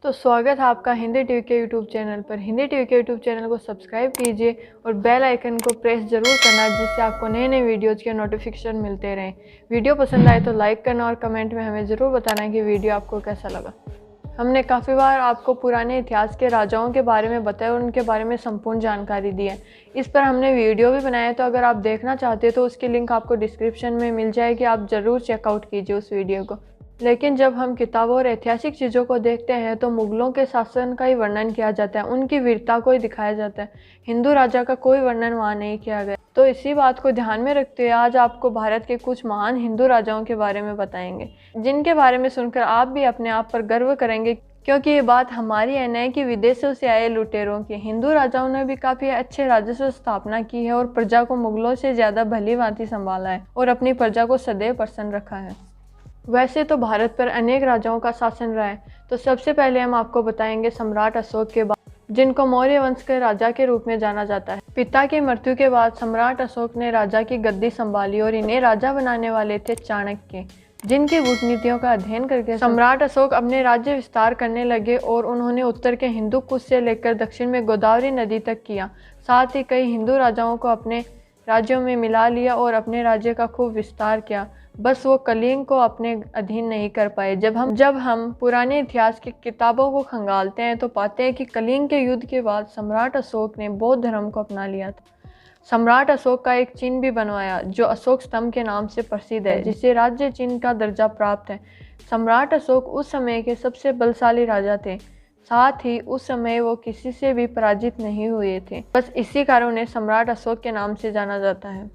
तो स्वागत है आपका हिंदी टीवी के यूट्यूब चैनल पर। हिंदी टीवी के यूट्यूब चैनल को सब्सक्राइब कीजिए और बेल आइकन को प्रेस ज़रूर करना, जिससे आपको नए नए वीडियोज़ के नोटिफिकेशन मिलते रहें। वीडियो पसंद आए तो लाइक करना और कमेंट में हमें ज़रूर बताना कि वीडियो आपको कैसा लगा। हमने काफ़ी बार आपको पुराने इतिहास के राजाओं के बारे में बताया और उनके बारे में संपूर्ण जानकारी दी है। इस पर हमने वीडियो भी बनाया है, तो अगर आप देखना चाहते हैं तो उसकी लिंक आपको डिस्क्रिप्शन में मिल जाएगी, आप ज़रूर चेकआउट कीजिए उस वीडियो को। लेकिन जब हम किताबों और ऐतिहासिक चीज़ों को देखते हैं तो मुगलों के शासन का ही वर्णन किया जाता है, उनकी वीरता को ही दिखाया जाता है। हिंदू राजा का कोई वर्णन वहाँ नहीं किया गया। तो इसी बात को ध्यान में रखते हुए आज आपको भारत के कुछ महान हिंदू राजाओं के बारे में बताएंगे, जिनके बारे में सुनकर आप भी अपने आप पर गर्व करेंगे, क्योंकि ये बात हमारी है, न कि विदेशों से आए लुटेरों की। हिंदू राजाओं ने भी काफ़ी अच्छे राजस्व स्थापना की है और प्रजा को मुगलों से ज़्यादा भली भांति संभाला है और अपनी प्रजा को सदैव प्रसन्न रखा है। वैसे तो भारत पर अनेक राजाओं का शासन रहा है, तो सबसे पहले हम आपको बताएंगे सम्राट अशोक के बाद, जिनको मौर्य वंश के राजा के रूप में जाना जाता है। पिता की मृत्यु के बाद सम्राट अशोक ने राजा की गद्दी संभाली और इन्हें राजा बनाने वाले थे चाणक्य, जिनकी कूटनीतियों का अध्ययन करके सम्राट अशोक अपने राज्य विस्तार करने लगे और उन्होंने उत्तर के हिंदू कुश से लेकर दक्षिण में गोदावरी नदी तक किया। साथ ही कई हिंदू राजाओं को अपने राज्यों में मिला लिया और अपने राज्य का खूब विस्तार किया। बस वो कलिंग को अपने अधीन नहीं कर पाए। जब हम पुराने इतिहास की किताबों को खंगालते हैं तो पाते हैं कि कलिंग के युद्ध के बाद सम्राट अशोक ने बौद्ध धर्म को अपना लिया था। सम्राट अशोक का एक चिन्ह भी बनवाया जो अशोक स्तंभ के नाम से प्रसिद्ध है, जिसे राज्य चिन्ह का दर्जा प्राप्त है। सम्राट अशोक उस समय के सबसे बलशाली राजा थे, साथ ही उस समय वो किसी से भी पराजित नहीं हुए थे। बस इसी कारण उन्हें सम्राट अशोक के नाम से जाना जाता है।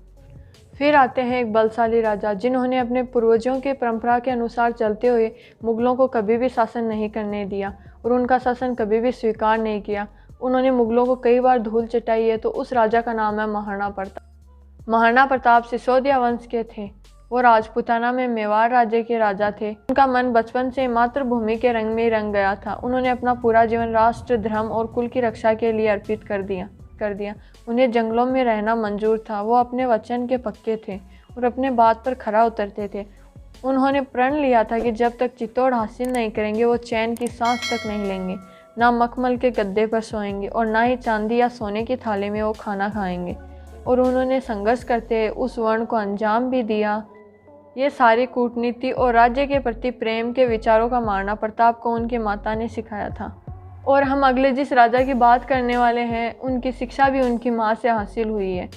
फिर आते हैं एक बलशाली राजा, जिन्होंने अपने पूर्वजों के परंपरा के अनुसार चलते हुए मुगलों को कभी भी शासन नहीं करने दिया और उनका शासन कभी भी स्वीकार नहीं किया। उन्होंने मुगलों को कई बार धूल चटाई है, तो उस राजा का नाम है महाराणा प्रताप। महाराणा प्रताप सिसोदिया वंश के थे। वो राजपूताना में मेवाड़ राज्य के राजा थे। उनका मन बचपन से मातृभूमि के रंग में रंग गया था। उन्होंने अपना पूरा जीवन राष्ट्र, धर्म और कुल की रक्षा के लिए अर्पित कर दिया। उन्हें जंगलों में रहना मंजूर था। वो अपने वचन के पक्के थे और अपने बात पर खरा उतरते थे। उन्होंने प्रण लिया था कि जब तक चित्तौड़ हासिल नहीं करेंगे वो चैन की सांस तक नहीं लेंगे, ना मखमल के गद्दे पर सोएंगे और ना ही चांदी या सोने की थाली में वो खाना खाएंगे। और उन्होंने संघर्ष करते उस वर्ण को अंजाम भी दिया। ये सारी कूटनीति और राज्य के प्रति प्रेम के विचारों का महाराणा प्रताप को उनकी माता ने सिखाया था। और हम अगले जिस राजा की बात करने वाले हैं, उनकी शिक्षा भी उनकी माँ से हासिल हुई है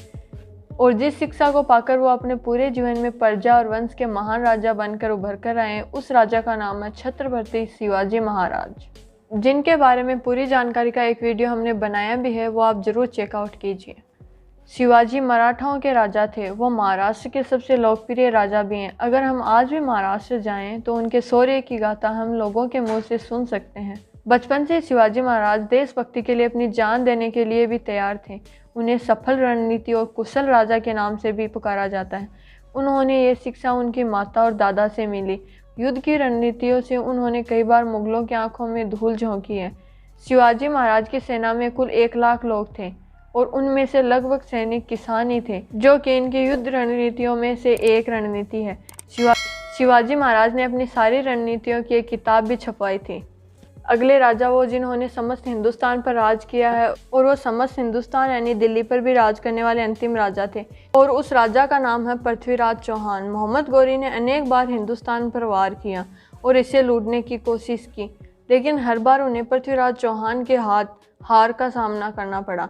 और जिस शिक्षा को पाकर वो अपने पूरे जीवन में प्रजा और वंश के महान राजा बनकर उभर कर आए, उस राजा का नाम है छत्रपति शिवाजी महाराज, जिनके बारे में पूरी जानकारी का एक वीडियो हमने बनाया भी है, वो आप ज़रूर चेकआउट कीजिए। शिवाजी मराठाओं के राजा थे। वो महाराष्ट्र के सबसे लोकप्रिय राजा भी हैं। अगर हम आज भी महाराष्ट्र जाएं तो उनके शौर्य की गाथा हम लोगों के मुँह से सुन सकते हैं। बचपन से शिवाजी महाराज देशभक्ति के लिए अपनी जान देने के लिए भी तैयार थे। उन्हें सफल रणनीति और कुशल राजा के नाम से भी पुकारा जाता है। उन्होंने ये शिक्षा उनकी माता और दादा से मिली। युद्ध की रणनीतियों से उन्होंने कई बार मुगलों की आंखों में धूल झोंकी है। शिवाजी महाराज की सेना में कुल 1 लाख लोग थे और उनमें से लगभग सैनिक किसान ही थे, जो कि इनकी युद्ध रणनीतियों में से एक रणनीति है। शिवाजी महाराज ने अपनी सारी रणनीतियों की एक किताब भी छपवाई थी। अगले राजा वो जिन्होंने समस्त हिंदुस्तान पर राज किया है, और वो समस्त हिंदुस्तान यानी दिल्ली पर भी राज करने वाले अंतिम राजा थे, और उस राजा का नाम है पृथ्वीराज चौहान। मोहम्मद गौरी ने अनेक बार हिंदुस्तान पर वार किया और इसे लूटने की कोशिश की, लेकिन हर बार उन्हें पृथ्वीराज चौहान के हार का सामना करना पड़ा।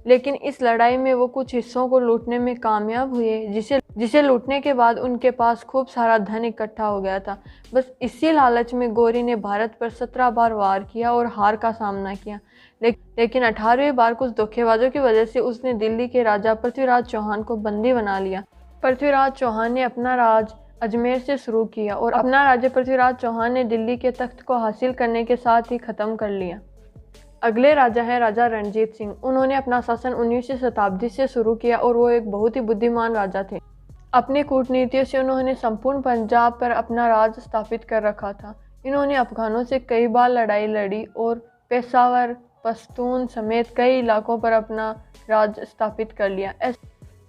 लेकिन इस लड़ाई में वो कुछ हिस्सों को लूटने में कामयाब हुए, जिसे लूटने के बाद उनके पास खूब सारा धन इकट्ठा हो गया था। बस इसी लालच में गौरी ने भारत पर 17 बार वार किया और हार का सामना किया, लेकिन 18वीं बार कुछ धोखेबाजों की वजह से उसने दिल्ली के राजा पृथ्वीराज चौहान को बंदी बना लिया। पृथ्वीराज चौहान ने अपना राज अजमेर से शुरू किया और अपना राज्य पृथ्वीराज चौहान ने दिल्ली के तख्त को हासिल करने के साथ ही ख़त्म कर लिया। अगले राजा हैं राजा रणजीत सिंह। उन्होंने अपना शासन 19वीं शताब्दी से शुरू किया और वो एक बहुत ही बुद्धिमान राजा थे। अपनी कूटनीतियों से उन्होंने संपूर्ण पंजाब पर अपना राज स्थापित कर रखा था। इन्होंने अफगानों से कई बार लड़ाई लड़ी और पेशावर, पश्तून समेत कई इलाकों पर अपना राज स्थापित कर लिया।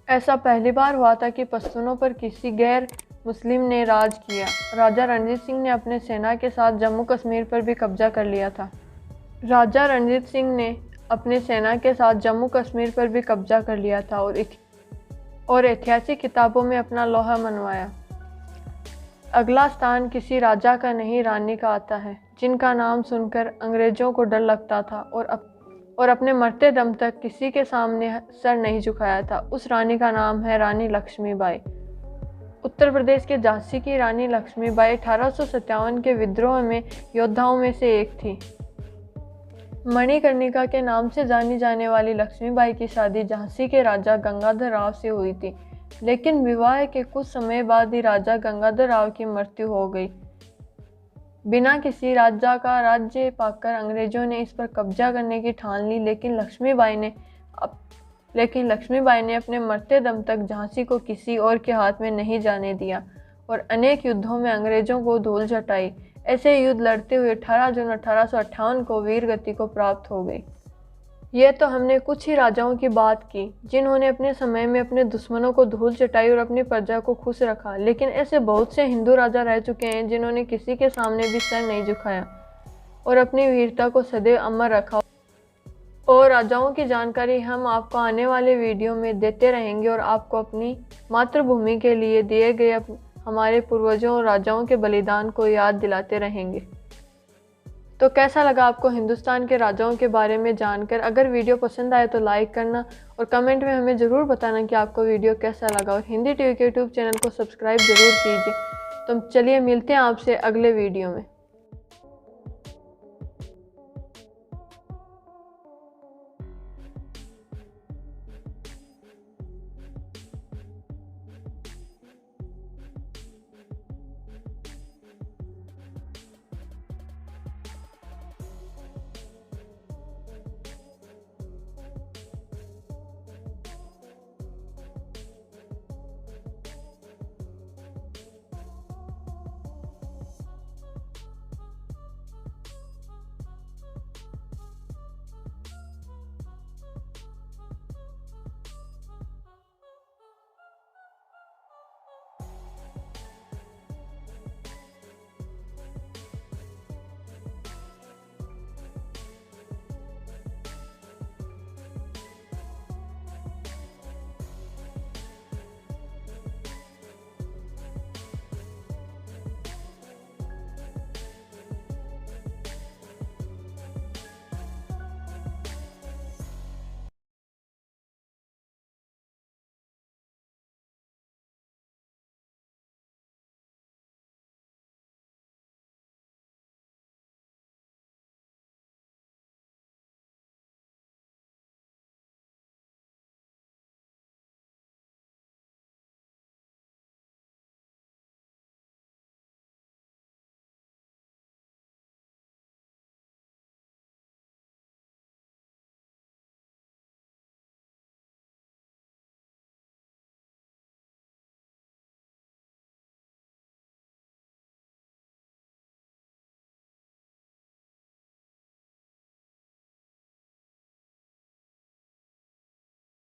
ऐसा पहली बार हुआ था कि पश्तूनों पर किसी गैर मुस्लिम ने राज किया। राजा रणजीत सिंह ने अपने सेना के साथ जम्मू कश्मीर पर भी कब्जा कर लिया था। राजा रणजीत सिंह ने अपने सेना के साथ जम्मू कश्मीर पर भी कब्जा कर लिया था और ऐतिहासिक किताबों में अपना लौहा मनवाया। अगला स्थान किसी राजा का नहीं रानी का आता है, जिनका नाम सुनकर अंग्रेजों को डर लगता था और अपने मरते दम तक किसी के सामने सर नहीं झुकाया था। उस रानी का नाम है रानी लक्ष्मीबाई। उत्तर प्रदेश के झांसी की रानी लक्ष्मीबाई 1857 के विद्रोह में योद्धाओं में से एक थी। मणिकर्णिका के नाम से जानी जाने वाली लक्ष्मीबाई की शादी झांसी के राजा गंगाधर राव से हुई थी, लेकिन विवाह के कुछ समय बाद ही राजा गंगाधर राव की मृत्यु हो गई। बिना किसी राजा का राज्य पाकर अंग्रेजों ने इस पर कब्जा करने की ठान ली, लेकिन लक्ष्मीबाई ने अपने मरते दम तक झांसी को किसी और के हाथ में नहीं जाने दिया और अनेक युद्धों में अंग्रेजों को धूल चटाई। ऐसे युद्ध लड़ते हुए 18 जून 1858 को वीर गति को प्राप्त हो गई। यह तो हमने कुछ ही राजाओं की बात की जिन्होंने अपने समय में अपने दुश्मनों को धूल चटाई और अपनी प्रजा को खुश रखा, लेकिन ऐसे बहुत से हिंदू राजा रह चुके हैं जिन्होंने किसी के सामने भी सर नहीं झुकाया और अपनी वीरता को सदैव अमर रखा। और राजाओं की जानकारी हम आपको आने वाले वीडियो में देते रहेंगे और आपको अपनी मातृभूमि के लिए दिए गए हमारे पूर्वजों और राजाओं के बलिदान को याद दिलाते रहेंगे। तो कैसा लगा आपको हिंदुस्तान के राजाओं के बारे में जानकर? अगर वीडियो पसंद आए तो लाइक करना और कमेंट में हमें ज़रूर बताना कि आपको वीडियो कैसा लगा, और हिंदी टीवी के यूट्यूब चैनल को सब्सक्राइब ज़रूर कीजिए। तो चलिए मिलते हैं आपसे अगले वीडियो में।